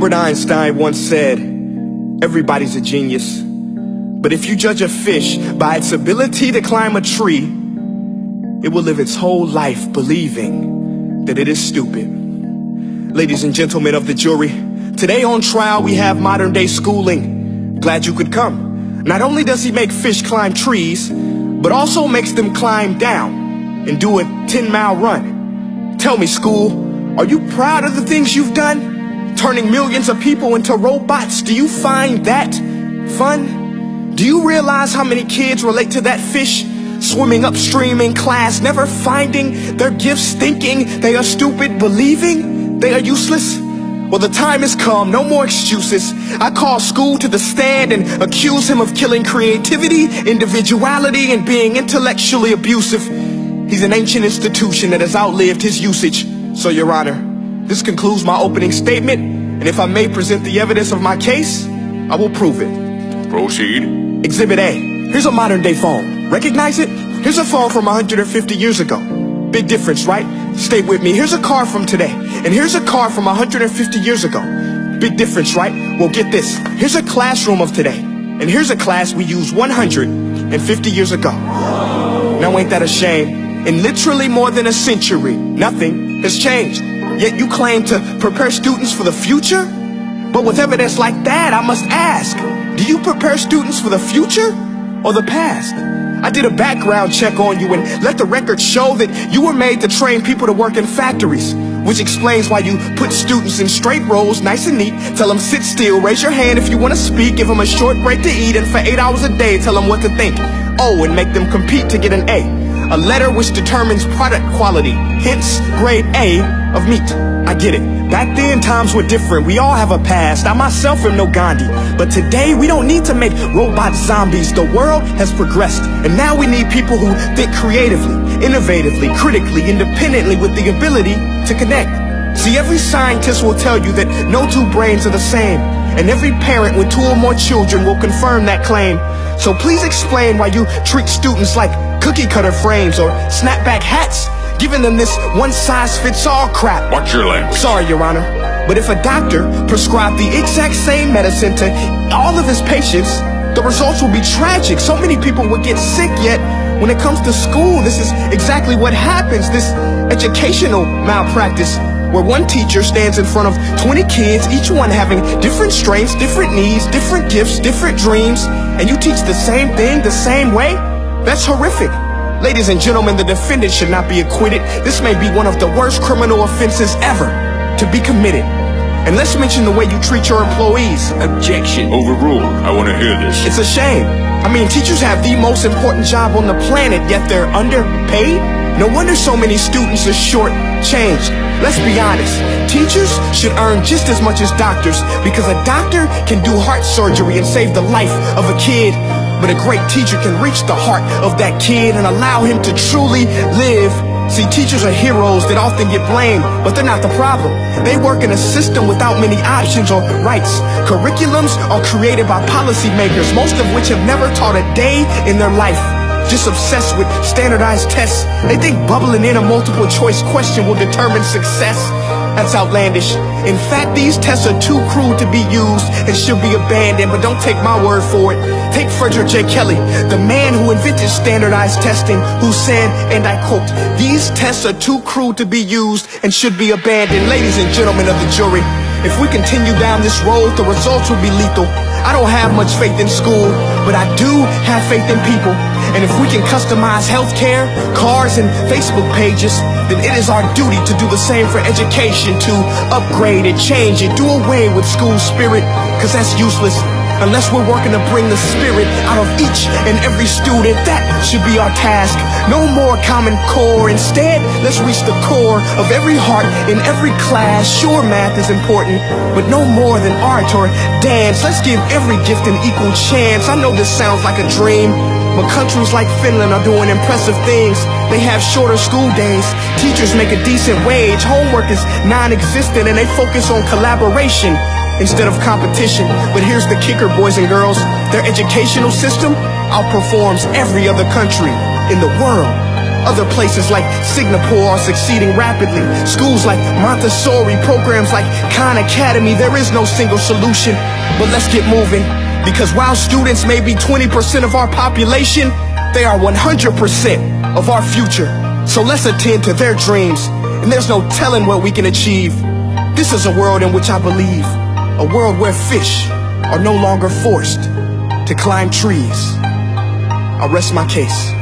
Albert Einstein once said, everybody's a genius, but if you judge a fish by its ability to climb a tree, it will live its whole life believing that it is stupid. Ladies and gentlemen of the jury, today on trial we have modern day schooling. Glad you could come. Not only does he make fish climb trees, but also makes them climb down and do a 10-mile run. Tell me, school, are you proud of the things you've done? Turning millions of people into robots, do you find that fun? Do you realize how many kids relate to that fish? Swimming upstream in class, never finding their gifts, thinking they are stupid, believing they are useless? Well, the time has come, no more excuses. I call school to the stand and accuse him of killing creativity, individuality, and being intellectually abusive. He's an ancient institution that has outlived his usage. So, Your Honor, this concludes my opening statement, and if I may present the evidence of my case, I will prove it. Proceed. Exhibit A. Here's a modern day phone. Recognize it? Here's a phone from 150 years ago. Big difference, right? Stay with me. Here's a car from today, and here's a car from 150 years ago. Big difference, right? Well, get this. Here's a classroom of today, and here's a class we used 150 years ago. Now ain't that a shame? In literally more than a century, nothing has changed. Yet you claim to prepare students for the future? But with evidence like that, I must ask, do you prepare students for the future or the past? I did a background check on you and let the record show that you were made to train people to work in factories, which explains why you put students in straight rows, nice and neat, tell them sit still, raise your hand if you want to speak, give them a short break to eat, and for 8 hours a day tell them what to think. Oh, and make them compete to get an A letter which determines product quality, hence grade A of meat. I get it. Back then, times were different. We all have a past. I myself am no Gandhi. But today, we don't need to make robot zombies. The world has progressed. And now we need people who think creatively, innovatively, critically, independently, with the ability to connect. See, every scientist will tell you that no two brains are the same. And every parent with 2 or more children will confirm that claim. So please explain why you treat students like cookie cutter frames or snapback hats, giving them this one-size-fits-all crap. Watch your language. Sorry, Your Honor, but if a doctor prescribed the exact same medicine to all of his patients, the results will be tragic. So many people would get sick, yet when it comes to school, this is exactly what happens. This educational malpractice, where one teacher stands in front of 20 kids, each one having different strengths, different needs, different gifts, different dreams, and you teach the same thing the same way? That's horrific. Ladies and gentlemen, the defendant should not be acquitted. This may be one of the worst criminal offenses ever to be committed. And let's mention the way you treat your employees. Objection. Overruled. I want to hear this. It's a shame. I mean, teachers have the most important job on the planet, yet they're underpaid? No wonder so many students are short-changed. Let's be honest. Teachers should earn just as much as doctors, because a doctor can do heart surgery and save the life of a kid. But a great teacher can reach the heart of that kid and allow him to truly live. See, teachers are heroes that often get blamed, but they're not the problem. They work in a system without many options or rights. Curriculums are created by policymakers, most of which have never taught a day in their life. Just obsessed with standardized tests. They think bubbling in a multiple choice question will determine success. That's outlandish. In fact, these tests are too crude to be used and should be abandoned, but don't take my word for it. Take Frederick J. Kelly, the man who invented standardized testing, who said, and I quote, "These tests are too crude to be used and should be abandoned." Ladies and gentlemen of the jury, if we continue down this road, the results will be lethal. I don't have much faith in school, but I do have faith in people. And if we can customize healthcare, cars, and Facebook pages, then it is our duty to do the same for education, to upgrade and change and do away with school spirit, because that's useless. Unless we're working to bring the spirit out of each and every student, that should be our task. No more Common Core. Instead, let's reach the core of every heart in every class. Sure, math is important, but no more than art or dance. Let's give every gift an equal chance. I know this sounds like a dream, but countries like Finland are doing impressive things. They have shorter school days. Teachers make a decent wage. Homework is non-existent, and they focus on collaboration instead of competition. But here's the kicker, boys and girls. Their educational system outperforms every other country in the world. Other places like Singapore are succeeding rapidly. Schools like Montessori, programs like Khan Academy. There is no single solution, but let's get moving. Because while students may be 20% of our population, they are 100% of our future. So let's attend to their dreams, and there's no telling what we can achieve. This is a world in which I believe, a world where fish are no longer forced to climb trees. I rest my case.